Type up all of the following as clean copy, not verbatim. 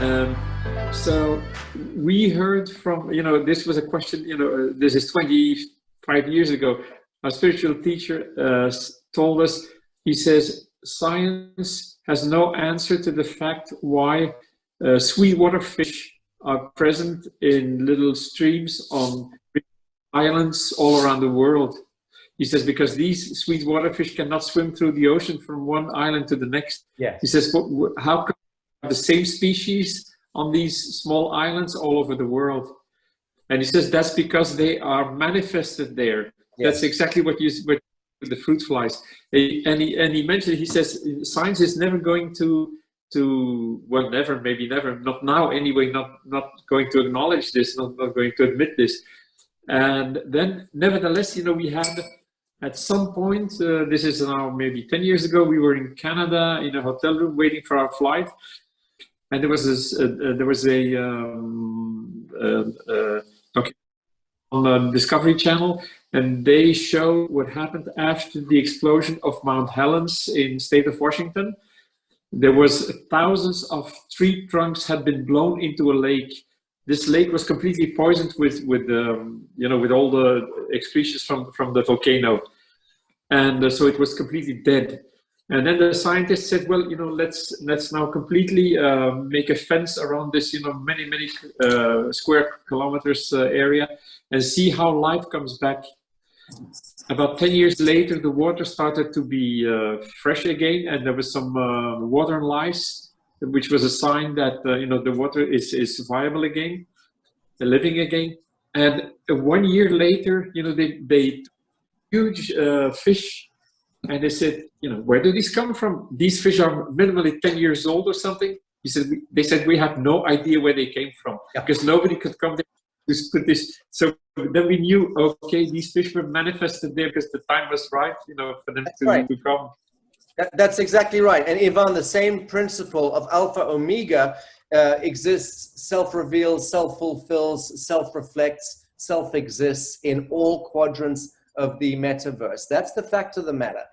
Um, so we heard from, this was a question, this is 25 years ago. Our spiritual teacher told us, he says, science has no answer to the fact why sweetwater fish are present in little streams on islands all around the world. He says, because these sweetwater fish cannot swim through the ocean from one island to the next. Yes. He says, how come the same species on these small islands all over the world? And he says that's because they are manifested there. Yes. That's exactly what the fruit flies. And he mentioned, he says science is never going to well, never, maybe never, not now anyway, not going to acknowledge this, not going to admit this. And then nevertheless, we had at some point, this is now maybe 10 years ago, we were in Canada in a hotel room waiting for our flight. And there was a documentary on the Discovery Channel, and they show what happened after the explosion of Mount Helens in state of Washington. There was thousands of tree trunks had been blown into a lake. This lake was completely poisoned with all the excretions from the volcano, and so it was completely dead. And then the scientists said, well, let's now completely make a fence around this, many square kilometers area, and see how life comes back. About 10 years later, the water started to be fresh again, and there was some water and lice, which was a sign that the water is viable again, living again. And 1 year later, they huge fish. And they said, where do these come from? These fish are minimally 10 years old or something. They said, we have no idea where they came from, because nobody could come there to put this. So then we knew, okay, these fish were manifested there because the time was right, for them to come. That's exactly right. And Ivan, the same principle of alpha omega exists, self-reveals, self-fulfills, self-reflects, self-exists in all quadrants of the metaverse. That's the fact of the matter.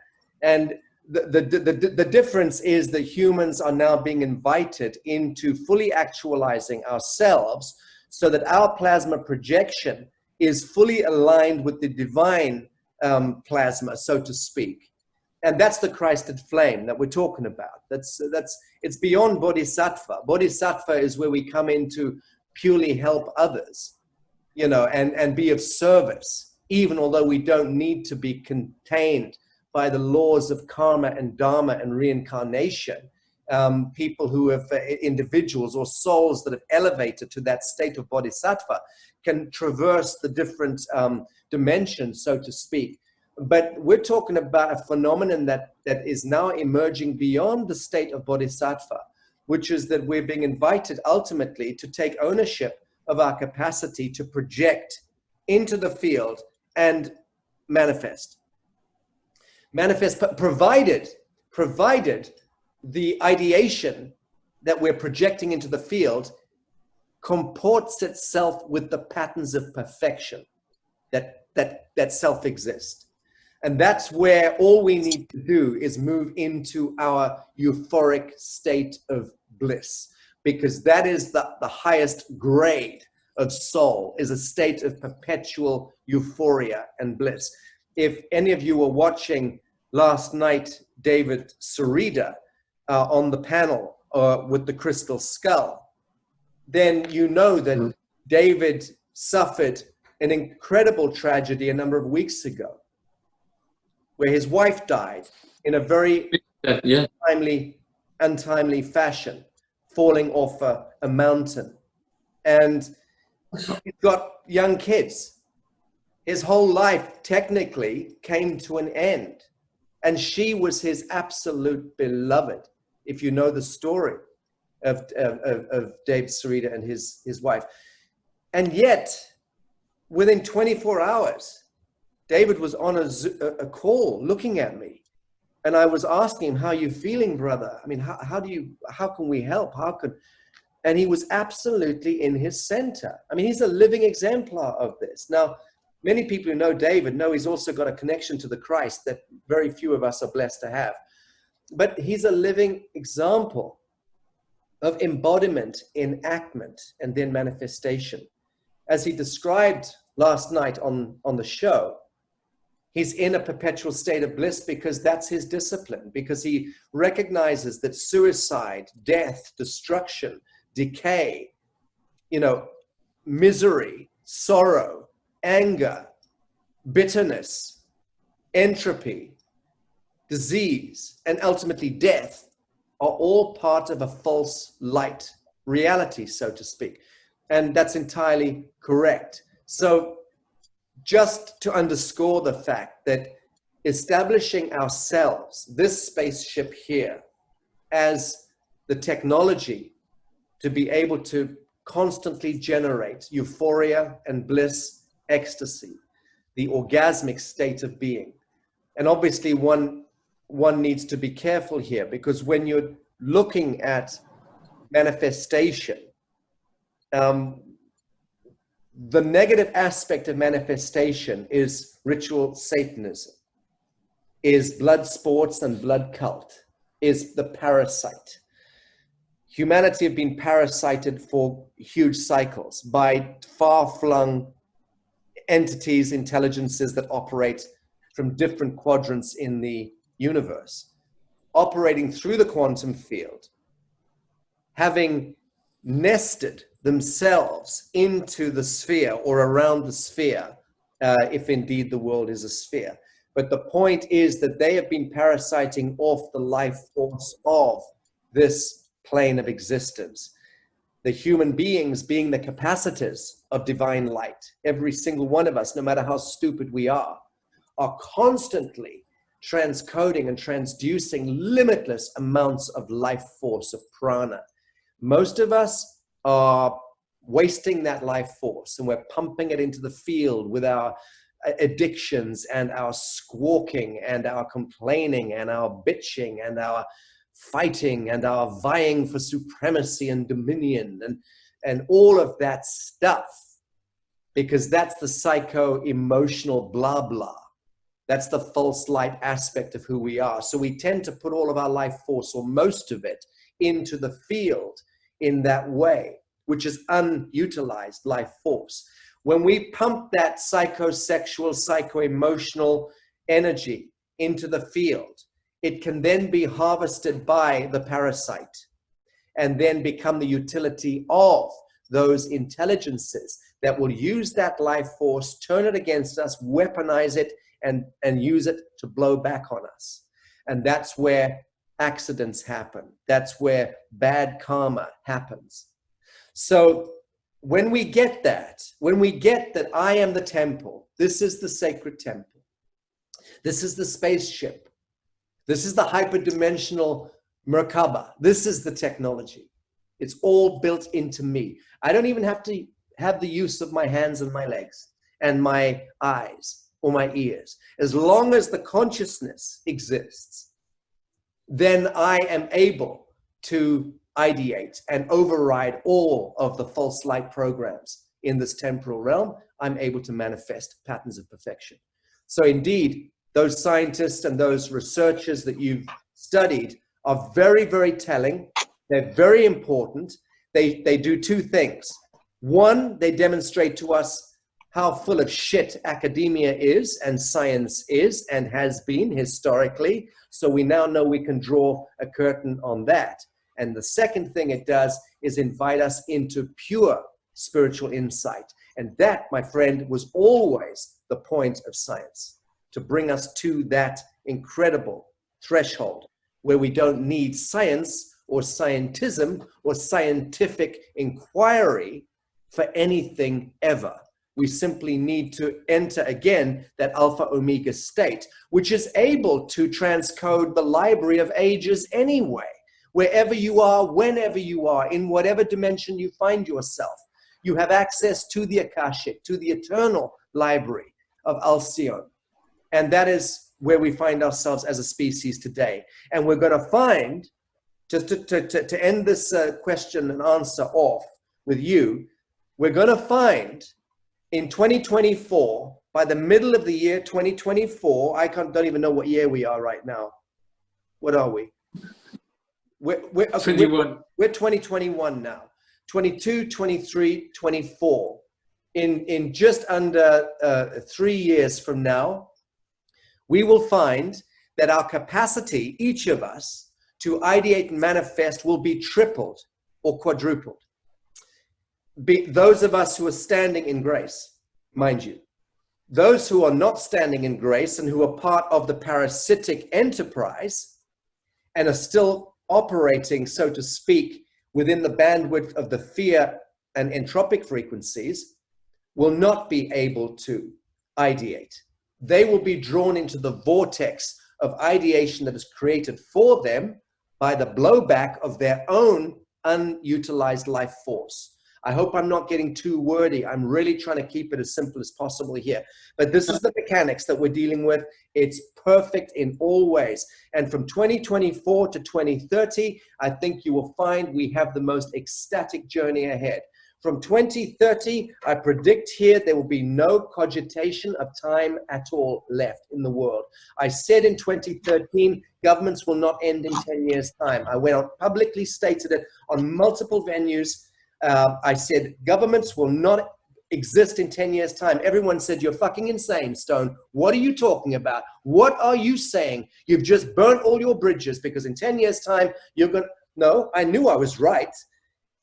And the difference is that humans are now being invited into fully actualizing ourselves so that our plasma projection is fully aligned with the divine plasma, so to speak. And that's the Christed flame that we're talking about. It's beyond bodhisattva. Bodhisattva is where we come in to purely help others, and be of service, even although we don't need to be contained by the laws of karma and dharma and reincarnation. People who have, individuals or souls that have elevated to that state of bodhisattva can traverse the different dimensions, so to speak. But we're talking about a phenomenon that is now emerging beyond the state of bodhisattva, which is that we're being invited ultimately to take ownership of our capacity to project into the field and manifest, but provided the ideation that we're projecting into the field comports itself with the patterns of perfection that self-exist. And that's where all we need to do is move into our euphoric state of bliss, because that is the highest grade of soul, is a state of perpetual euphoria and bliss. If any of you were watching last night, David Sarida on the panel with the crystal skull, then you know that David suffered an incredible tragedy a number of weeks ago, where his wife died in a very untimely fashion, falling off a mountain. And he's got young kids. His whole life technically came to an end. And she was his absolute beloved, if you know the story of Dave Sarita and his wife. And yet, within 24 hours, David was on a call looking at me. And I was asking him, how are you feeling, brother? I mean, how can we help? And he was absolutely in his center. I mean, he's a living exemplar of this. Now, many people who know David know he's also got a connection to the Christ that very few of us are blessed to have. But he's a living example of embodiment, enactment, and then manifestation. As he described last night on the show, he's in a perpetual state of bliss because that's his discipline, because he recognizes that suicide, death, destruction, decay, misery, sorrow, anger, bitterness, entropy, disease, and ultimately death are all part of a false light reality, so to speak. And that's entirely correct. So just to underscore the fact that establishing ourselves, this spaceship here, as the technology to be able to constantly generate euphoria and bliss, ecstasy, the orgasmic state of being. And obviously one needs to be careful here, because when you're looking at manifestation, the negative aspect of manifestation is ritual Satanism, is blood sports and blood cult, is the parasite. Humanity have been parasited for huge cycles by far-flung entities, intelligences that operate from different quadrants in the universe, operating through the quantum field, having nested themselves into the sphere or around the sphere, if indeed the world is a sphere. But the point is that they have been parasiting off the life force of this plane of existence. The human beings being the capacitors of divine light, every single one of us, no matter how stupid we are constantly transcoding and transducing limitless amounts of life force, of prana. Most of us are wasting that life force, and we're pumping it into the field with our addictions and our squawking and our complaining and our bitching and our fighting and our vying for supremacy and dominion and all of that stuff, because that's the psycho-emotional blah blah. That's the false light aspect of who we are. So we tend to put all of our life force, or most of it, into the field in that way, which is unutilized life force. When we pump that psychosexual, psycho-emotional energy into the field, it can then be harvested by the parasite and then become the utility of those intelligences that will use that life force, turn it against us, weaponize it, and use it to blow back on us. And that's where accidents happen. That's where bad karma happens. So when we get that I am the temple, this is the sacred temple, this is the spaceship, this is the hyperdimensional Merkaba, this is the technology. It's all built into me. I don't even have to have the use of my hands and my legs and my eyes or my ears. As long as the consciousness exists, then I am able to ideate and override all of the false light programs in this temporal realm. I'm able to manifest patterns of perfection. So indeed, those scientists and those researchers that you've studied are very, very telling. They're very important. They do two things. One, they demonstrate to us how full of shit academia is and science is and has been historically. So we now know we can draw a curtain on that. And the second thing it does is invite us into pure spiritual insight. And that, my friend, was always the point of science, to bring us to that incredible threshold where we don't need science or scientism or scientific inquiry for anything ever. We simply need to enter again that alpha omega state, which is able to transcode the library of ages anyway. Wherever you are, whenever you are, in whatever dimension you find yourself, you have access to the Akashic, to the eternal library of Alcyon. And that is where we find ourselves as a species today. And we're going to find, just to end this question and answer off with you, we're going to find in 2024, by the middle of the year 2024, don't even know what year we are right now. What are we? Okay, 21. we're 2021 now. 22, 23, 24. In just under 3 years from now, we will find that our capacity, each of us, to ideate and manifest will be tripled or quadrupled. Those of us who are standing in grace, mind you. Those who are not standing in grace and who are part of the parasitic enterprise and are still operating, so to speak, within the bandwidth of the fear and entropic frequencies, will not be able to ideate. They will be drawn into the vortex of ideation that is created for them by the blowback of their own unutilized life force. I hope I'm not getting too wordy. I'm really trying to keep it as simple as possible here. But this is the mechanics that we're dealing with. It's perfect in all ways. And from 2024 to 2030, I think you will find we have the most ecstatic journey ahead. From 2030, I predict here there will be no cogitation of time at all left in the world. I said in 2013, governments will not end in 10 years' time. I went out, publicly stated it on multiple venues. I said, governments will not exist in 10 years' time. Everyone said, you're fucking insane, Stone. What are you talking about? What are you saying? You've just burnt all your bridges because in 10 years' time, you're going to... No, I knew I was right.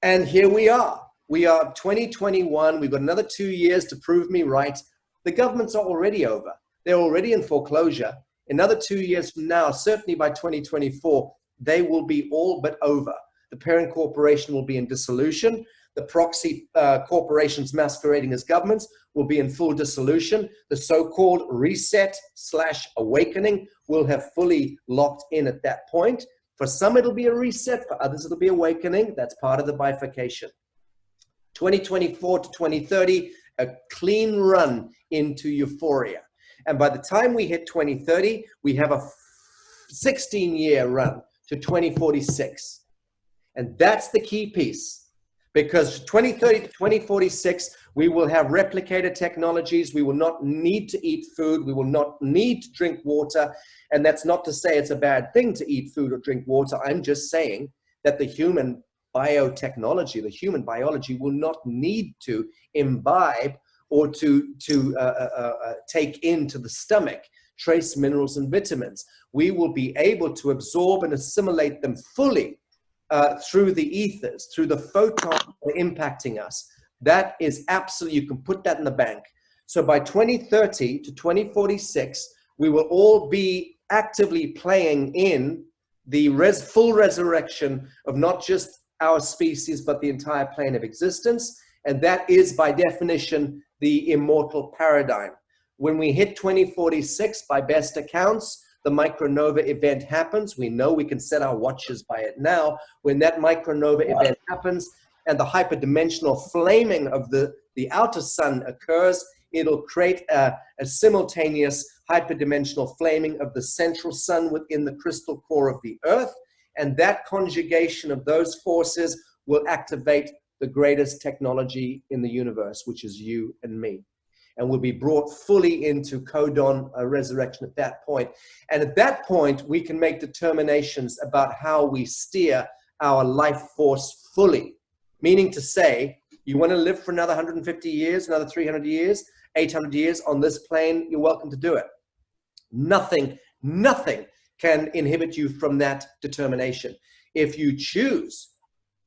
And here we are. We are 2021. We've got another 2 years to prove me right. The governments are already over. They're already in foreclosure. Another 2 years from now, certainly by 2024, they will be all but over. The parent corporation will be in dissolution. The proxy corporations masquerading as governments will be in full dissolution. The so-called reset/awakening will have fully locked in at that point. For some, it'll be a reset. For others, it'll be awakening. That's part of the bifurcation. 2024 to 2030, a clean run into euphoria. And by the time we hit 2030, we have a 16-year run to 2046. And that's the key piece, because 2030 to 2046, we will have replicator technologies. We will not need to eat food. We will not need to drink water. And that's not to say it's a bad thing to eat food or drink water. I'm just saying that the human biotechnology, the human biology will not need to imbibe or to take into the stomach trace minerals and vitamins. We will be able to absorb and assimilate them fully through the ethers, through the photons impacting us. That is absolutely, you can put that in the bank. So by 2030 to 2046, we will all be actively playing in the full resurrection of not just our species, but the entire plane of existence. And that is, by definition, the immortal paradigm. When we hit 2046, by best accounts, the micronova event happens. We know we can set our watches by it now. When that micronova event happens and the hyperdimensional flaming of the outer sun occurs, it'll create a simultaneous hyperdimensional flaming of the central sun within the crystal core of the earth. And that conjugation of those forces will activate the greatest technology in the universe, which is you and me. And we'll be brought fully into codon resurrection at that point. And at that point, we can make determinations about how we steer our life force fully. Meaning to say, you want to live for another 150 years, another 300 years, 800 years on this plane, you're welcome to do it. Nothing can inhibit you from that determination. If you choose,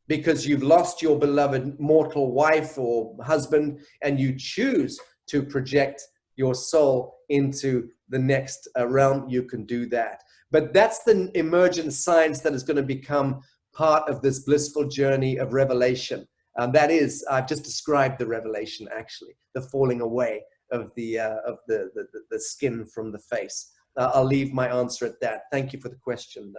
because you've lost your beloved mortal wife or husband, and you choose to project your soul into the next realm, you can do that. But that's the emergent science that is going to become part of this blissful journey of revelation. That is, I've just described the revelation, actually, the falling away of the skin from the face. I'll leave my answer at that. Thank you for the question.